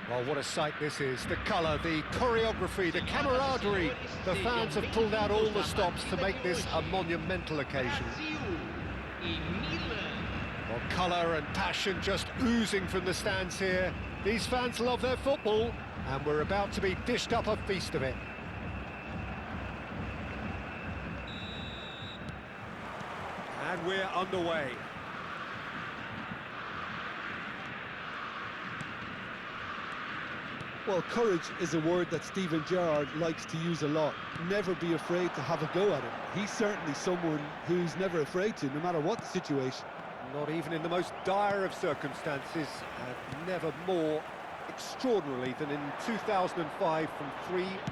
Well, what a sight this is. The colour, the choreography, the camaraderie. The fans have pulled out all the stops to make this a monumental occasion. Well, colour and passion just oozing from the stands here. These fans love their football, and we're about to be dished up a feast of it. And we're underway. Well, courage is a word that Steven Gerrard likes to use a lot. Never be afraid to have a go at it. He's certainly someone who's never afraid to, no matter what the situation. Not even in the most dire of circumstances, and never more extraordinarily than in 2005 from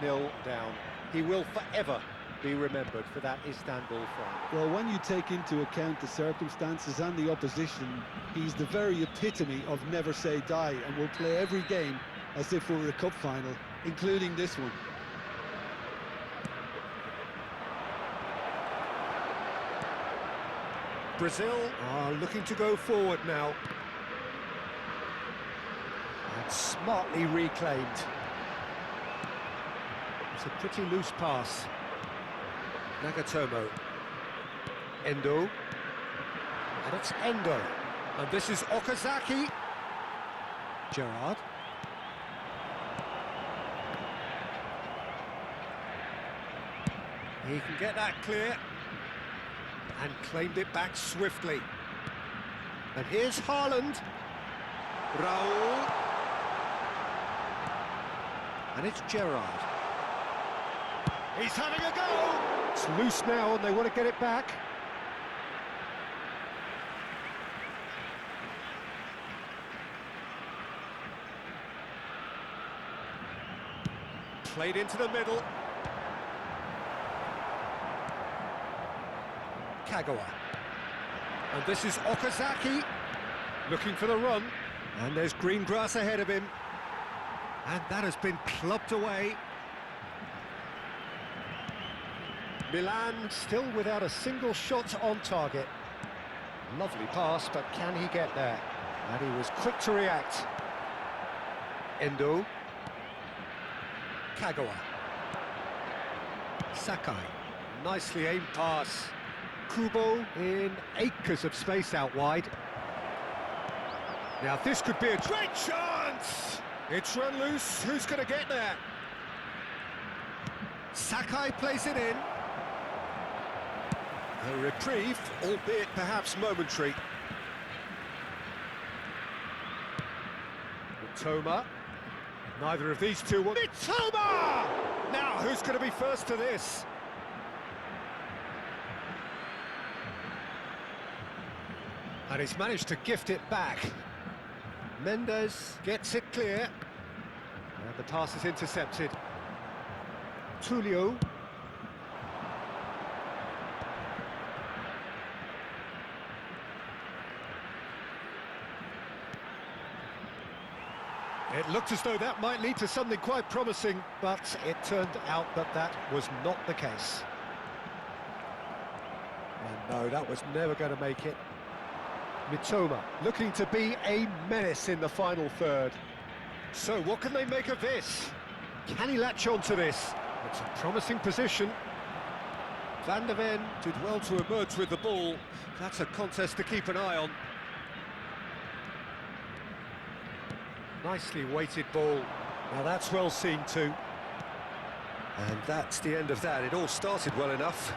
3-0 down. He will forever be remembered for that Istanbul final. Well, when you take into account the circumstances and the opposition, he's the very epitome of never say die, and will play every game as if it were a cup final, including this one. Brazil are looking to go forward now. And smartly reclaimed. It's a pretty loose pass. Nagatomo. Endo. And it's Endo. And this is Okazaki. Gerrard. He can get that clear. And claimed it back swiftly. And here's Haaland. Raul. And it's Gerrard. He's having a go! It's loose now and they want to get it back. Played into the middle. Kagawa. And this is Okazaki, looking for the run. And there's green grass ahead of him. And that has been clubbed away. Milan still without a single shot on target. Lovely pass, but can he get there? And he was quick to react. Endo. Kagawa. Sakai. Nicely aimed pass. Kubo in acres of space out wide. Now this could be a great chance! It's run loose, who's going to get there? Sakai plays it in. A reprieve, albeit perhaps momentary. Mitoma. Neither of these two will... Mitoma! Now, who's going to be first to this? And he's managed to gift it back. Mendes gets it clear. And the pass is intercepted. Tulio. It looked as though that might lead to something quite promising, but it turned out that that was not the case. And no, that was never going to make it. Mitoma looking to be a menace in the final third. So what can they make of this? Can he latch on to this? It's a promising position. Van der Ven did well to emerge with the ball. That's a contest to keep an eye on. Nicely weighted ball. Now that's well seen too. And that's the end of that. It all started well enough.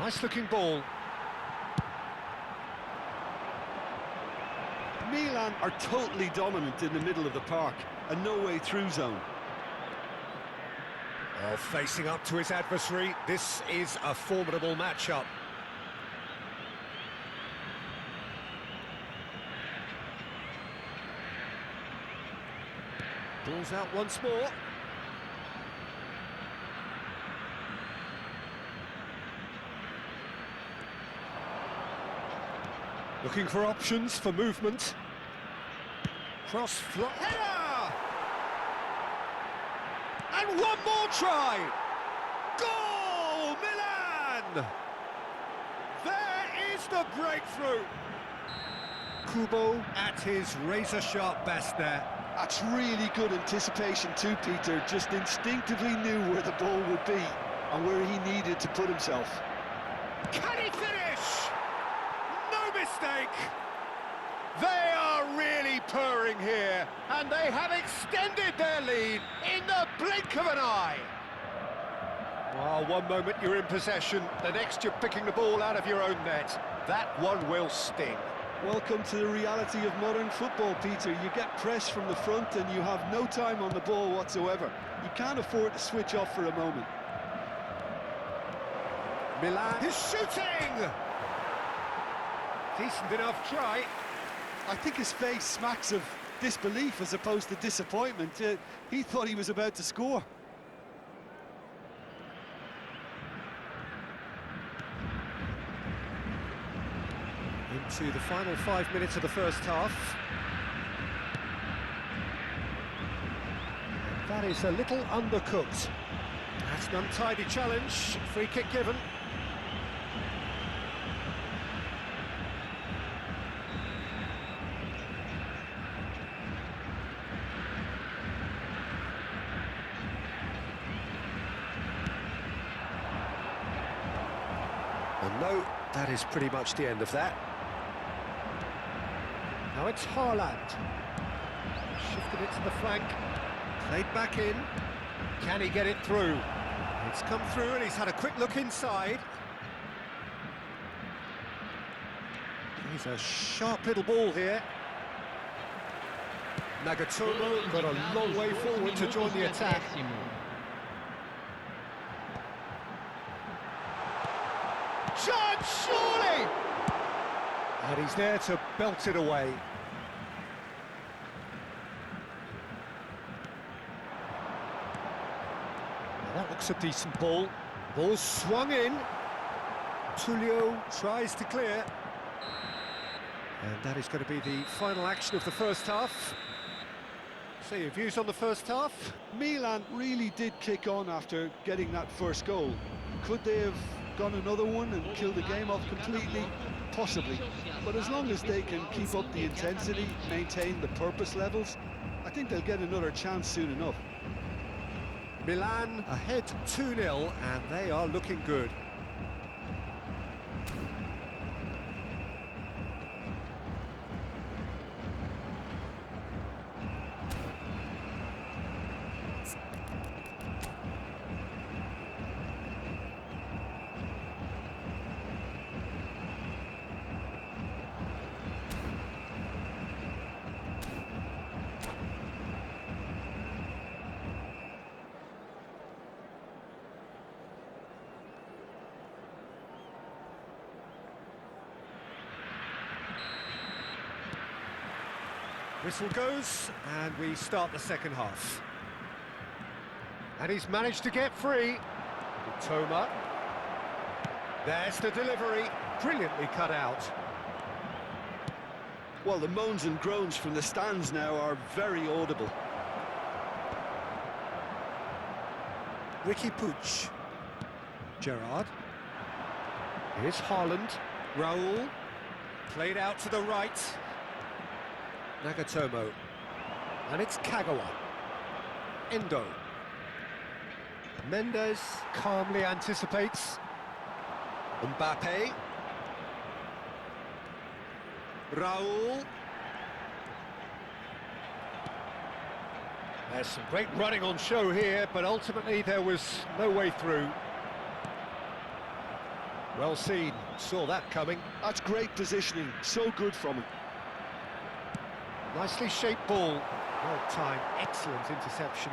Nice looking ball. Milan are totally dominant in the middle of the park, a no-way-through zone. Oh, facing up to his adversary, this is a formidable matchup. Ball's out once more. Looking for options for movement. Cross header! And one more try! Goal, Milan! There is the breakthrough! Kubo at his razor-sharp best there. That's really good anticipation too, Peter. Just instinctively knew where the ball would be and where he needed to put himself. Can he finish? No mistake! They are really purring here, and they have extended their lead in the blink of an eye. Well, one moment you're in possession, the next you're picking the ball out of your own net. That one will sting. Welcome to the reality of modern football, Peter. You get pressed from the front and you have no time on the ball whatsoever. You can't afford to switch off for a moment. Milan is shooting! Decent enough try. I think his face smacks of disbelief as opposed to disappointment. He thought he was about to score. Into the final 5 minutes of the first half. That is a little undercooked. That's an untidy challenge. Free kick given. And no, that is pretty much the end of that. Now it's Haaland. Shifted it to the flank. Played back in. Can he get it through? It's come through and he's had a quick look inside. He's a sharp little ball here. Nagatomo got a long way forward to join the attack. Chance, surely! And he's there to belt it away. Now that looks a decent ball. Ball swung in. Tulio tries to clear. And that is going to be the final action of the first half. So your views on the first half? Milan really did kick on after getting that first goal. Could they have gone another one and killed the game off completely? Possibly. But as long as they can keep up the intensity, maintain the purpose levels, I think they'll get another chance soon enough. Milan ahead 2-0, and they are looking good. Whistle goes, and we start the second half. And he's managed to get free. Toma. There's the delivery, brilliantly cut out. Well, the moans and groans from the stands now are very audible. Ricky Puig. Gerrard. Here's Haaland. Raul. Played out to the right. Nagatomo. And it's Kagawa. Endo. Mendes calmly anticipates. Mbappe. Raul. There's some great running on show here, but ultimately there was no way through. Well seen, saw that coming. That's great positioning, so good from him. Nicely shaped ball. Well timed, excellent interception.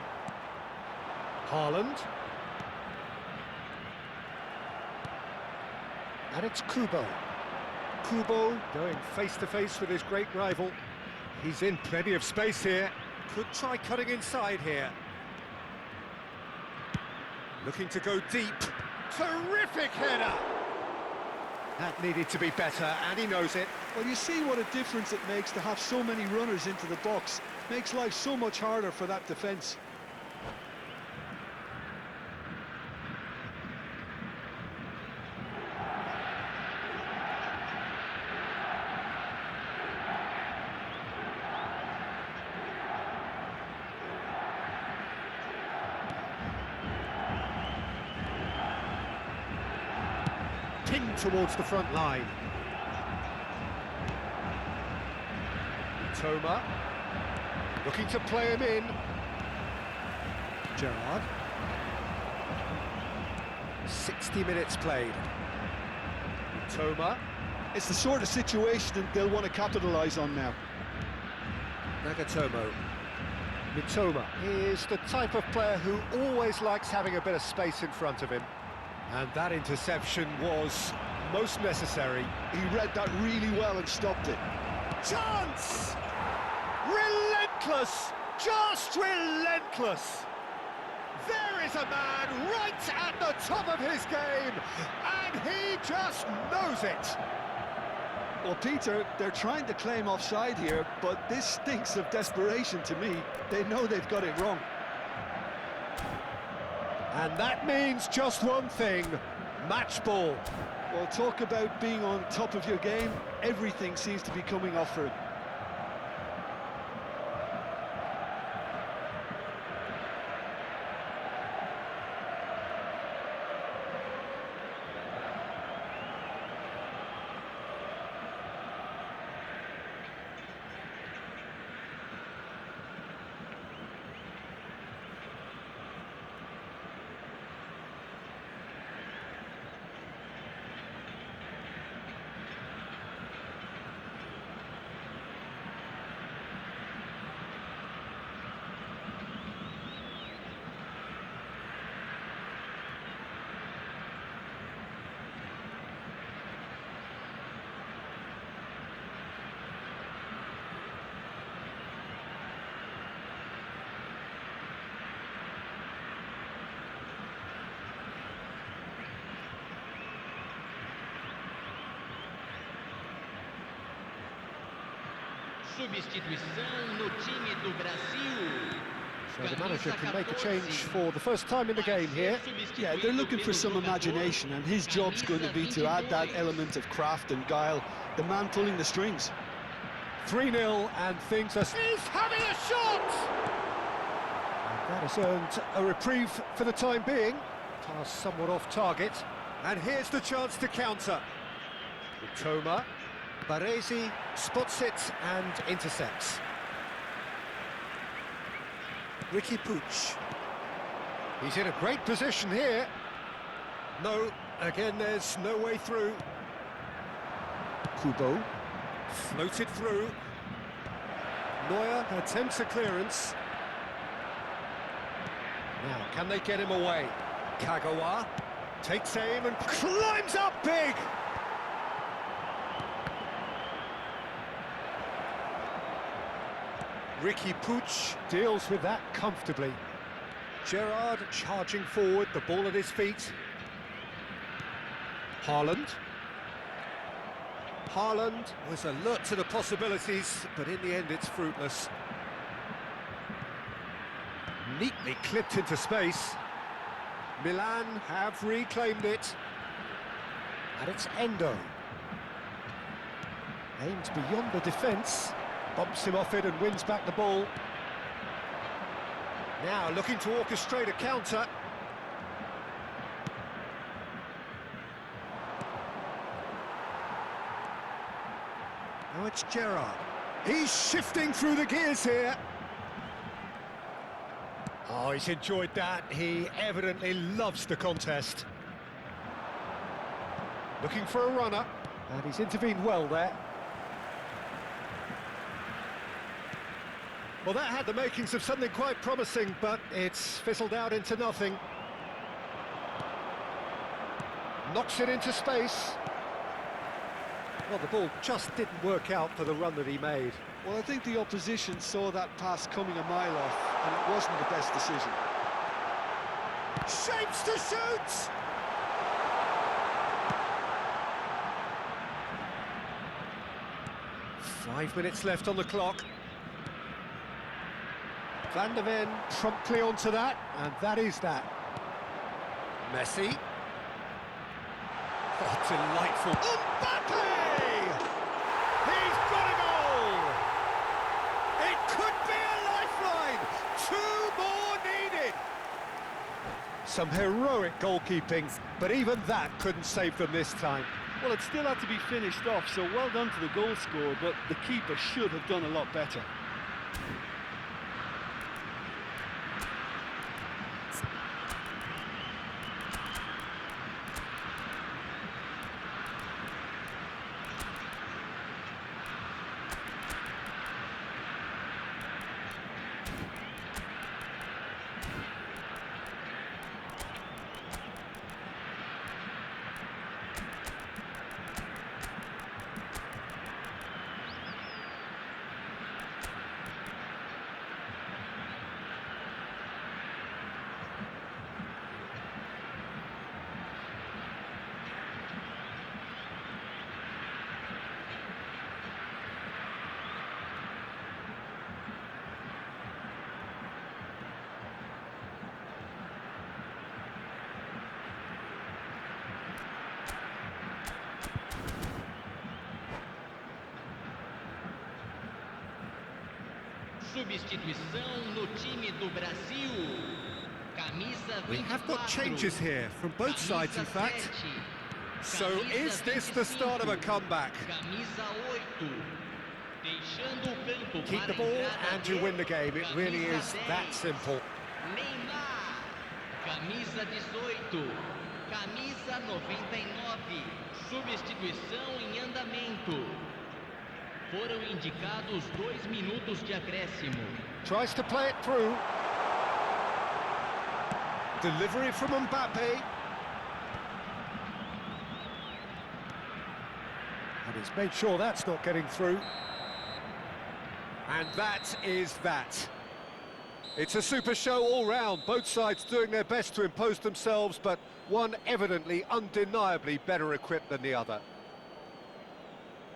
Haaland. And it's Kubo. Kubo going face-to-face with his great rival. He's in plenty of space here. Could try cutting inside here. Looking to go deep. Terrific header! That needed to be better, and he knows it. Well, you see what a difference it makes to have so many runners into the box. Makes life so much harder for that defence. Pinned towards the front line. Toma. Looking to play him in. Gerrard. 60 minutes played. Toma. It's the sort of situation that they'll want to capitalise on now. Nagatomo. Mitoma is the type of player who always likes having a bit of space in front of him. And that interception was most necessary. He read that really well and stopped it. Chance! Relentless! Just relentless! There is a man right at the top of his game, and he just knows it! Well, Peter, they're trying to claim offside here, but this stinks of desperation to me. They know they've got it wrong. And that means just one thing, match ball. Well, talk about being on top of your game. Everything seems to be coming off for him. Substituição no time do Brasil. So the manager can make a change for the first time in the game here. Yeah, they're looking for some imagination, and his job's going to be to add that element of craft and guile. The man pulling the strings. 3-0 and things are... He's having a shot! And that has earned a reprieve for the time being. Pass somewhat off target. And here's the chance to counter. Toma, Baresi spots it and intercepts. Riqui Puig. He's in a great position here. No, again there's no way through. Kubo. Floated through. Neuer attempts a clearance. Now, can they get him away? Kagawa takes aim and climbs up big! Riqui Puig deals with that comfortably. Gerrard charging forward, the ball at his feet. Haaland. Haaland was alert to the possibilities, but in the end it's fruitless. Neatly clipped into space. Milan have reclaimed it. And it's Endo. Aimed beyond the defence. Bumps him off it and wins back the ball. Now looking to orchestrate a counter. Now it's Gerrard. He's shifting through the gears here. Oh, he's enjoyed that. He evidently loves the contest. Looking for a runner, and he's intervened well there. Well, that had the makings of something quite promising, but it's fizzled out into nothing. Knocks it into space. Well, the ball just didn't work out for the run that he made. Well, I think the opposition saw that pass coming a mile off, and it wasn't the best decision. Shapes to shoot! Five minutes left on the clock. Van de Ven promptly onto that, and that is that. Messi. Oh, delightful. Mbappe! He's got a goal! It could be a lifeline! Two more needed! Some heroic goalkeeping, but even that couldn't save them this time. Well, it still had to be finished off, so well done to the goal scorer, but the keeper should have done a lot better. Substituição no time do Brasil. Camisa 24. We have got changes here from both sides, in fact. So is this the start of a comeback? Camisa 8. Deixando o campo. Keep the ball and you win the game. It really is that simple. Neymar. Camisa 18. Camisa 99. Substituição em andamento. Foram indicados 2 minutos de acréscimo. Tries to play it through. Delivery from Mbappe. And he's made sure that's not getting through. And that is that. It's a super show all round. Both sides doing their best to impose themselves, but one evidently, undeniably better equipped than the other.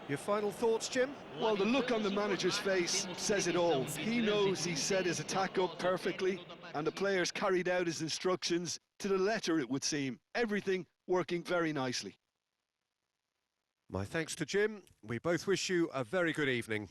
Your final thoughts, Jim? Well, the look on the manager's face says it all. He knows he set his attack up perfectly, and the players carried out his instructions to the letter, it would seem. Everything working very nicely. My thanks to Jim. We both wish you a very good evening.